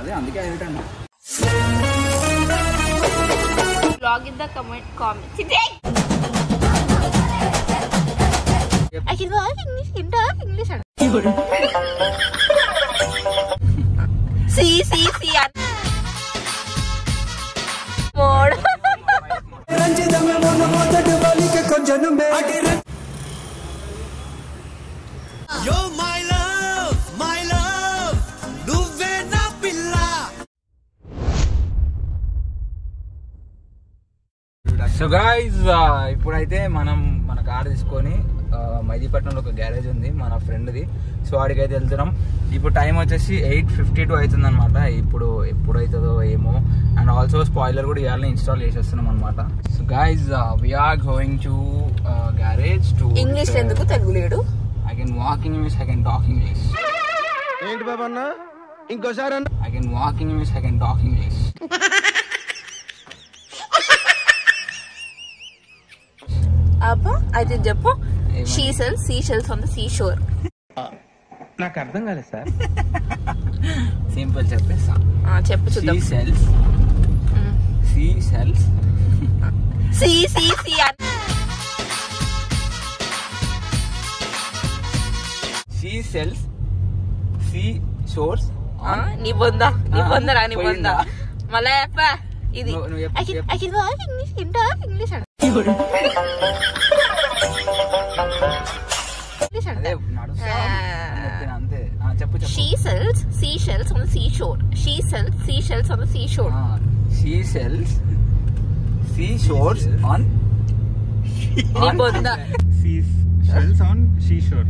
అదే అందుకే హైలైట్ అన్నా. Log in the comment. I can talk English. See. Mode. Yo, my love, నువ్వే నా పిల్ల. సో గైస్ ఇప్పుడైతే మనం మన కార్ తీసుకొని మైదీపట్నంలో ఒక గ్యారేజ్ ఉంది మన ఫ్రెండ్ది. సో ఆడికైతే వెళ్తున్నాం. ఇప్పుడు టైం వచ్చేసి 8:52 అవుతుంది అనమాట. ఇప్పుడు ఎప్పుడైతుందో ఏమో. అండ్ ఆల్సో స్పాయిలర్ కూడా ఇవాళ ఇన్స్టాల్ చేసేస్తున్నాం అనమాట. So guys we're going to garage to English ఎందుకు తెలుగు లేడు. I can walk in English, I can talk English. ఏంటి బాబా అన్న ఇంకోసారి అన్న. I can walk in English, I can talk English. అబ్బా అయితే చెప్పు. She sells seashells on the seashore. నాకు అర్థం కాలేదు సార్. సింపుల్ చెప్పేస్తా. చెప్పు చూద్దాం. She sells sea sells sea shores. నీ బొందా మళ్ళా చెప్ప ఇది. I can talk English అంటే She sells seashells on the seashore. She sells seashells on the seashore. She sells seashores on Nibonda. Seashells on seashore.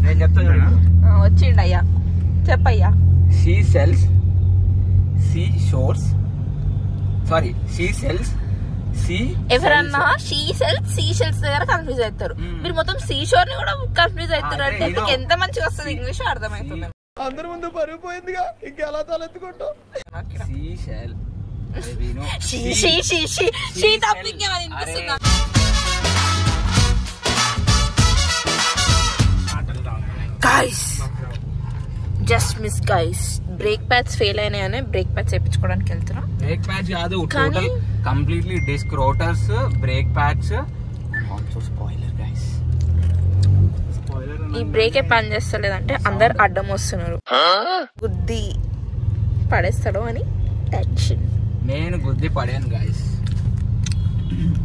నేను చెప్తాను. వచ్చిండయ్యా చెప్పయ్యా. She sells seashores. Sorry, she sells ఎవరన్నా she sells Seychelles దగ్గర confuse అవుతారు. మీరు మొత్తం seashore ని కూడా confuse అవుతారు అంటే మీకు ఎంత మంచిగా వస్తుంది ఇంగ్లీష్ అర్థమవుతుంది. అందరి ముందు పరుగు పోయిందిగా ఇంకెలా తలెత్తుకుంటాం. Just miss guys. Brake pads fail అయినాయని బ్రేక్ ప్యాడ్స్ వేయించుకోవడానికి వెళ్తున్నాం. బ్రేక్ ప్యాడ్స్ కాదు, total completely disc rotors, brake pads, also spoiler guys. ఈ బ్రేకే పని చేస్తలేదంటే అందరు అడ్డం వస్తున్నారు. గుద్ది పడేస్తాడు అని టెన్షన్. నేను గుద్ది పడాను గైస్.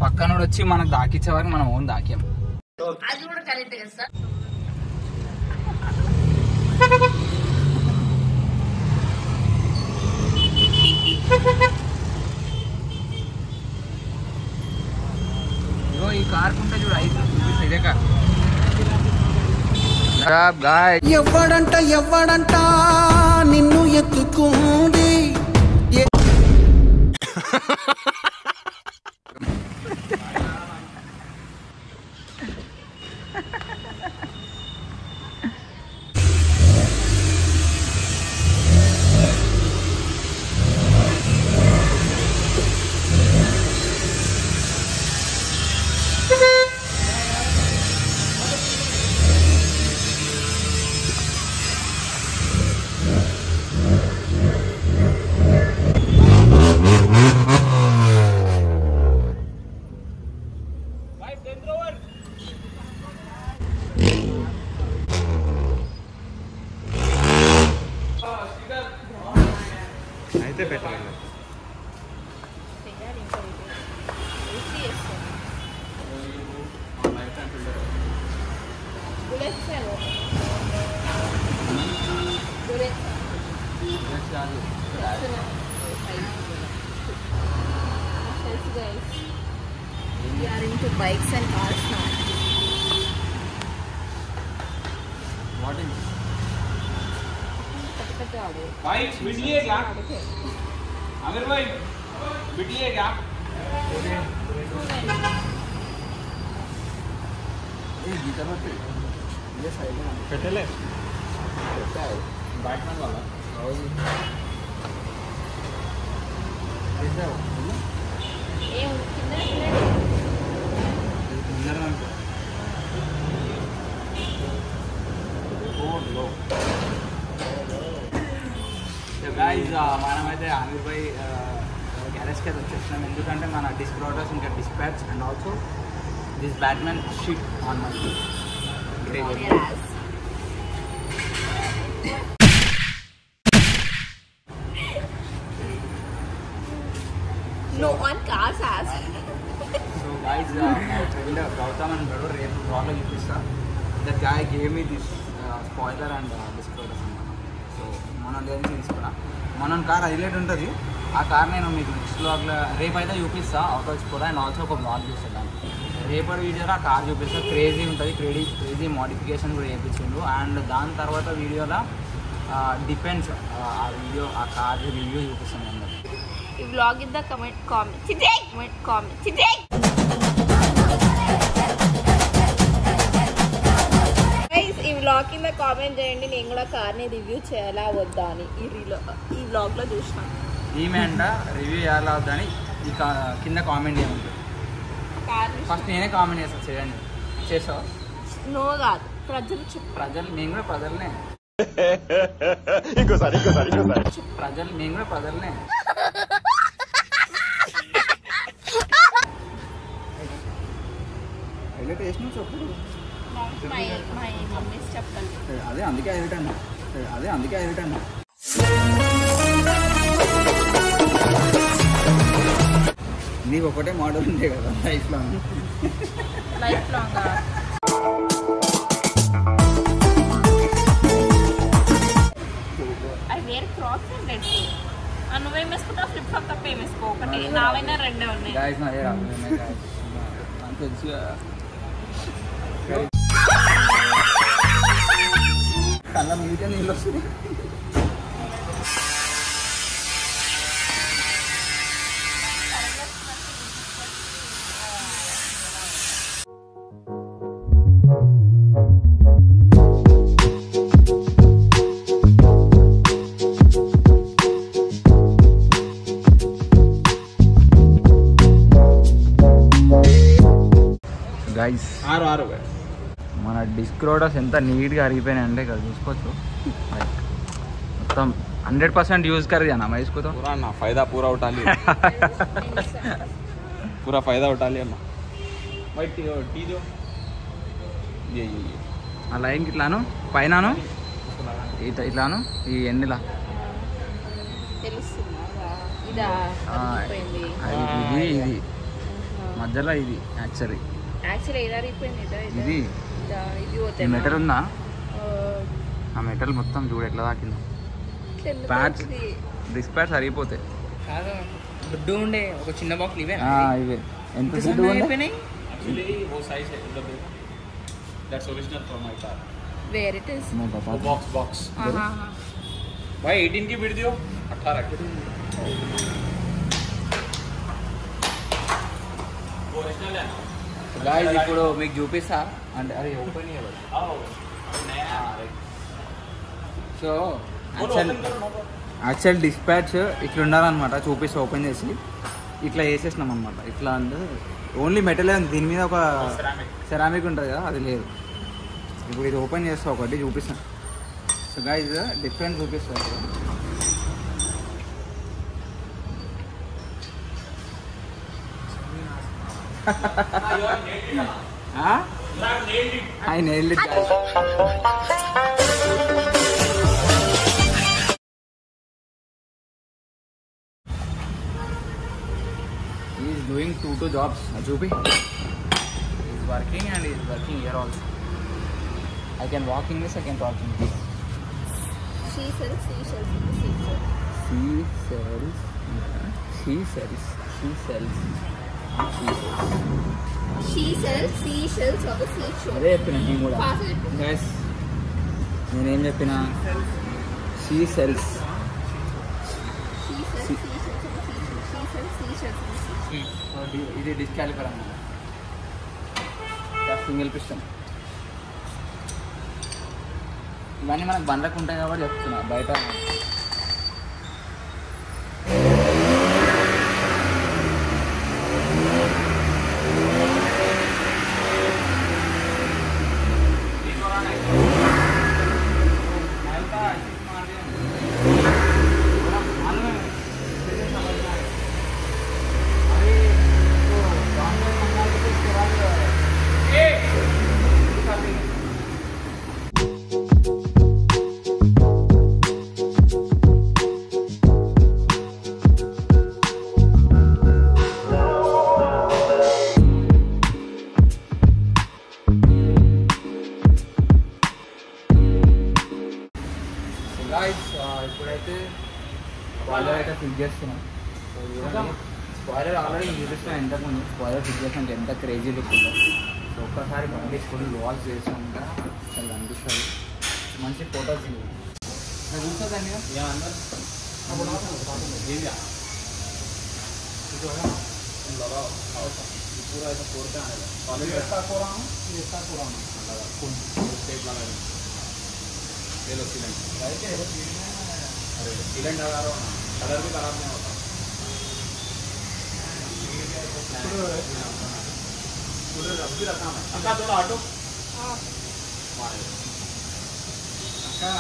పక్కన వచ్చి మనకు దాకిచ్చే వరకు మనం ఓన్ దాకాం. అది కూడా కరెక్ట్ కదా సార్. ఈ కార్ కుంటే చూడు 5 ఇదే కార్. ఎవ్వడంట నిన్ను ఎత్తుకుంది. అయితే better. We are into bikes and cars now. What is this? भाई बिटिए क्या आमिर भाई बिटिए क्या ये साइड में పెట్టలే बैटमैन वाला గైస్ మనమైతే ఆమిర్ భాయ్ గ్యారేజ్కి అయితే వచ్చేస్తున్నాం. ఎందుకంటే మన డిస్క్ రోటర్స్ ఇంకా dispatch and also this Batman sheet on my No one cars has. So guys మా ఫ్రెండ్ గౌతమ్ అంటాడు, రేపు బ్లాగ్లో చూపిస్తా. That guy gave me this spoiler and disc rotors అన్నమాట. సో మనం దేనికి తీసుకున్నా మనం కార్ హైలైట్ ఉంటుంది. ఆ కార్ నేను మీకు నెక్స్ట్ బ్లాగ్లో రేపు అయితే చూపిస్తా అవుట్ ఎక్స్పోలో అండ్ ఆల్సో ఒక బ్లాగ్ చేస్తాను. రేపటి వీడియోలో ఆ కార్ చూపిస్తా. క్రేజీ ఉంటుంది, క్రేజీ మోడిఫికేషన్ కూడా చేయించిండు. అండ్ దాని తర్వాత వీడియోలో డిపెండ్స్ ఆ వీడియో ఆ కార్ రివ్యూ చూపిస్తాను అందరు. ఈ vlog in the comment today. Guys, ఈ వ్లాగ్ కింద కామెంట్ చేయండి, నేను కూడా కార్ని రివ్యూ చేయాలా వద్దా అని. ఈ వ్లాగ్ లో చూసిన ఈమె అంట రివ్యూ చేయాలా వద్దని ఈ కింద కామెంట్ చేయమంటారు. కార్ ఫస్ట్ నేనే కామెంట్ చేస్తాను, చేయండి. చేసావు నో కాదు, ప్రజలు చెప్పు. ప్రజలు నేను కూడా ప్రజలనే ప్రజలు నేను కూడా ప్రజలనే. హైలైట్ వేసినావు చెప్పుడు. మై మమ్మీస్ చెప్పాలి. అదే అందుకే హైలైట్ అన్నా. నీకు ఒకటే మోడల్ ఉండే కదా లైఫ్ లాంగ్. అది వేరే క్రాస్ అండి. నువ్వేం వేసుకుంటావు? ఫ్లిప్ ఫ్లాప్ తప్ప ఏం వేసుకో. ఒకటి నావైనా రెండే ఉన్నాయి. గాయస్ నాదే నాకు తెలుసు. కళ్ళ మీకే నీళ్ళు వస్తుంది. గైస్ మన డిస్క్ రోడర్స్ ఎంత నీట్గా అరిగిపోయినాయి అంటే ఇక్కడ చూసుకోవచ్చు. మొత్తం 100% यूज कर दिया ना मैं इसको तो पूरा ना फायदा पूरा उठा लिया पूरा फायदा उठा लिया ना भाई टी दो ये ఆ లైన్కి ఇట్లాను పైనను ఇట్లాను ఈ ఎన్నిలా ఇది మధ్యలో ఇది యాక్చువల్లీ ఇది ఈ మెటల్ ఉందా? ఆ మెటల్ మొత్తం చూడు ఎట్లా దాకిందో. ప్యాడ్స్ డిస్క్ ప్యాడ్స్ సరిగిపోతాయి. దుడ్డు ఉండే ఒక చిన్న బాక్స్ ఇవే ఇవే ఎంత దుడ్డు అయిపోయినాయి. एक्चुअली वो साइज है उधर देखो that's original for my car where it is box भाई 18 की बिड दियो 18 की ओरिजिनल है గాయ్స్ ఇప్పుడు మీకు చూపిస్తా అంటే అరే ఓపెన్ సో యాక్చువల్ డిస్పాచ్ ఇట్లా ఉండాలన్నమాట. చూపిస్తే ఓపెన్ చేసి ఇట్లా వేసేసినాం అనమాట. ఇట్లా అంటే ఓన్లీ మెటలే ఉంది, దీని మీద ఒక సెరామిక్ ఉంటుంది కదా, అది లేదు. ఇప్పుడు ఇది ఓపెన్ చేస్తా ఒకటి చూపిస్తాను. సో గాయ్స్ డిఫరెంట్ చూపిస్తాను. I nailed it. He is doing two jobs. Ajubi. He is working and he is working here also. I can walk English, I can talk English. She sells seashells. She sells seashells on the seashore. అదే చెప్పిన నేను కూడా. Guys నేనేం చెప్పిన? She sells ఇది డిస్క్వాలిఫైర్ అన్నమాట. Single piston ఇవన్నీ మనకు బండ్లకు ఉంటాయి కాబట్టి చెప్తున్నా. బయట గాయ్స్ ఇప్పుడైతే స్పాయిలర్ అయితే ఫిట్ చేస్తున్నాం. స్పాయిలర్ ఆల్రెడీ చూపిస్తున్నాం ఇంతకుముందు. స్పాయిలర్ ఫిట్ చేసినాక ఎంత క్రేజీ లుక్ ఉందో. సో ఒక్కసారి బండి వేసుకొని వాల్స్ చేసినాక అసలు అనిపిస్తుంది. మంచి ఫొటోస్ కూర్చోదండి पूरा ऐसा फोड़ता है कॉलेज ऐसा कोराम टेप लगा ये लो सीलेंट अरे सीलेंट लगा रहा हूँ कलर भी खराब नहीं होता पूरे रब भी रखा है अक्का थोड़ा ऑटो अक्का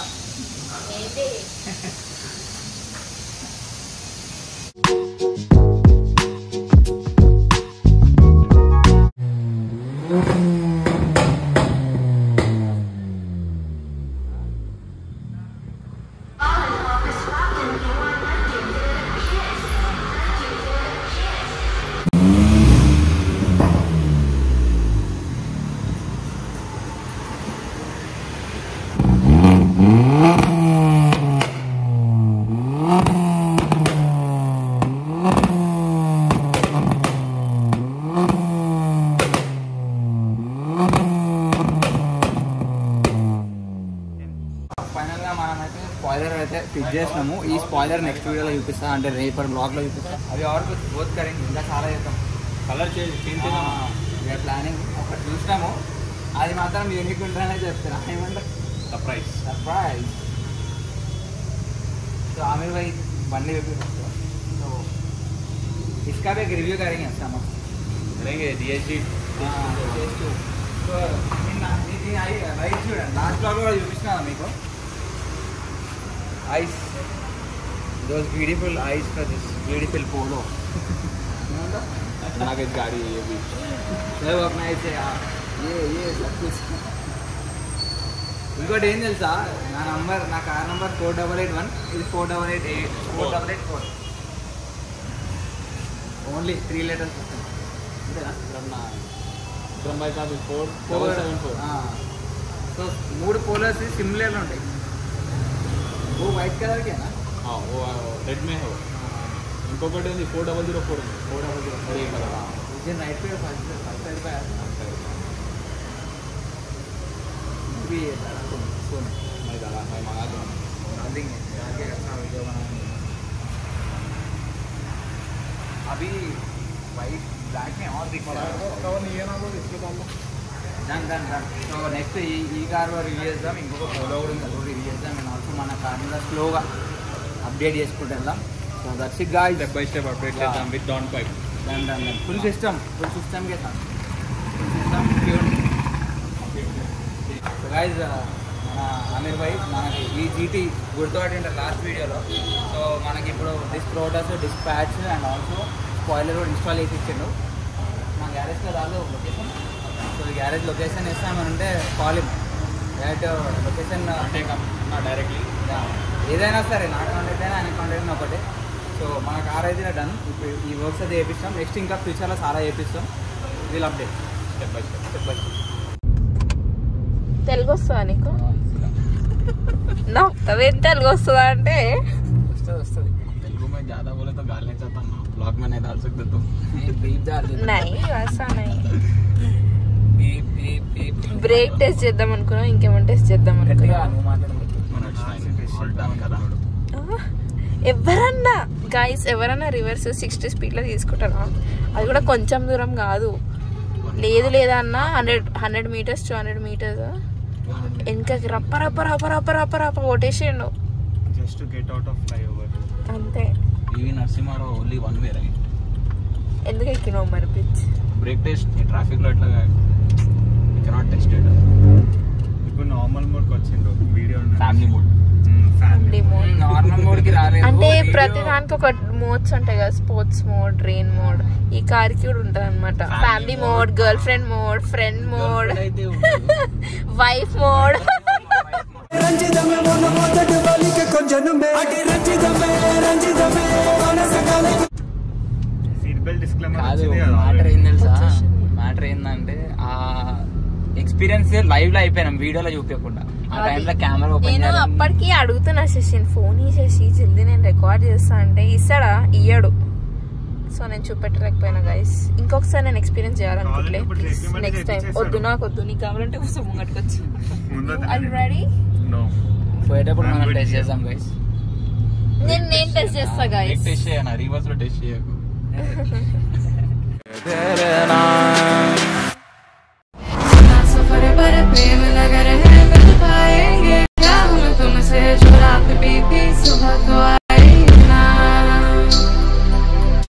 స్పాయిలర్ అయితే ఫిట్ చేసినాము. ఈ స్పాయిలర్ నెక్స్ట్ వీడియోలో చూపిస్తా, అంటే రేపటి బ్లాగ్లో చూపిస్తా. అవి ఎవరికి బోత్ కరెంట్ ఇంకా చాలా చేస్తాం. Colour change we're planning. ఒకటి చూసినాము, అది మాత్రం యూనిక్ ఉంటుందనే చెప్తున్నా. ఏమంటారు? సర్ప్రైజ్. సో आमिर भाई बंदी तो इसका भी एक रिव्यू करेंगे. अच्छा हम करेंगे DSG तो రైట్ చూడండి. లాస్ట్ బ్లాగ్ కూడా చూపిస్తున్నాను మీకు. eyes, those beautiful eyes for this beautiful polo. ना किस गाड़ी है ये भी सब अपना ऐसे ये सब कुछ. ఇంకోటి ఏం తెలుసా, నా కార్ నంబర్ 4881, ఇది 4888 ఓన్లీ 3 letters వస్తుంది అంతేనా? From my car 474. సో 3 పోలర్స్ సిమిలర్ ఉంటాయి. वो वाइट कलर के ना? हाँ वो रेड में है. इंकोकट है 4004 ये कलर. मुझे नाइट पे फर्स्ट साइड पे आया भी ये था. सुन मैं डाला, मैं मंगा दूँ देंगे जाके अपना वीडियो बनाएंगे. अभी वाइट ब्लैक में और दिख रहा है कवर नहीं है ना वो इसके डाल. డన్. సో నెక్స్ట్ ఈ కార్ రివ్యూ చేద్దాం. ఇంకొక పోలో కూడా ఉంది, అది రివ్యూ చేద్దాం. అండ్ ఆల్సో మన కార్ మీద స్లోగా అప్డేట్ చేసుకుంటూ వెళ్దాం. So that's it guys. Step by step update చేద్దాం with down pipe. Done full సిస్టమ్కే సార్ సో గాయ్స్ మన ఆమిర్ భాయ్ మనకి ఈ జీటీ గుర్తుపట్టింటారు లాస్ట్ వీడియోలో. సో మనకి ఇప్పుడు ప్రోటస్ డిస్పాచ్ అండ్ ఆల్సో స్పాయిలర్ కూడా ఇన్స్టాల్ చేసి ఇచ్చిండు. మా గ్యారేజ్లో రాదు లొకేషన్. సో ఈ గ్యారేజ్ లొకేషన్ ఇస్తామంటే కాల్ డైరెక్ట్ లొకేషన్ డైరెక్ట్లీ ఏదైనా సరే నా కాంటాక్ట్ అయినా ఆయన కాంటాక్ట్ అయినా ఒకటే. సో మన కార్ అయితే డన్. ఇప్పుడు ఈ వర్క్స్ అయితే చేపిస్తాం. నెక్స్ట్ ఇంకా ఫ్యూచర్లో చాలా చేపిస్తాం. We'll update step by step. Telugu వస్తుందా నీకు? నవ్వుతావేం తెలుగు వస్తుందా అంటే వస్తుంది. తెలుగు में ज़्यादा बोले तो गाल नहीं चाहता ना, ब्लॉग में नहीं डाल सकते तो नहीं वैसा नहीं. బ్రేక్ టెస్ట్ చేద్దాం అనుకున్నాం, ఇంకేమైనా టెస్ట్ చేద్దాం అనుకున్నాం. ఎవరన్నా రివర్స్ 60 స్పీడ్లో తీసుకుంటారా? అది కూడా కొంచెం దూరం కాదు. లేదా అన్న 100 meters 200 meters వెనకకి రప్ప కొట్టేసిండు అంతే. Narasimha Rao only 1 way right. ఎందుకు ఎక్కినావు మరి బ్రిడ్జ్? బ్రేక్ టెస్ట్ ట్రాఫిక్ లో ఎట్లా కెనాట్ టెస్టెడ్. ఇప్పుడు నార్మల్ మోడ్ కి వచ్చిండు video. Family mode normal mode కి రాలేదు. అంటే ప్రతి దానికి ఒక మోడ్స్ ఉంటాయి కదా, స్పోర్ట్స్ మోడ్, రెయిన్ మోడ్. ఈ కార్ కి కూడా ఉంటుంది అనమాట. Family mode, girlfriend mode, friend mode, wife mode. Matter ఏంటంటే ఆ ఎక్స్పీరియన్స్ లైవ్ లో అయిపోయినాం, వీడియోలో చూపించకుండా. ఆ టైంలో కెమెరా ఓపెన్ నేను అప్పటికి అడుగుతున్నా శశి ఫోన్ ఇచ్చేసి జల్దీ నేను రికార్డ్ చేస్తా అంటే ఇస్తాడా ఇయ్యాడు. సో నేను చూపెట్టలేకపోయినా గైస్. ఇంకొకసారి నేను ఎక్స్పీరియన్స్ చేయాలనుకుంటే నెక్స్ట్ టైం. వద్దు నాకు వద్దు, నీకు కావాలంటే కొంచెం ముంగట్టుకొచ్చు. Are you ready? పోయేటప్పుడు మనం టెస్ట్ చేద్దాం గైస్. నేను టెస్ట్ చేస్తా గైస్. టెస్ట్ చేయనా? రివర్స్ లో టెస్ట్ చేయకు. सुबह तो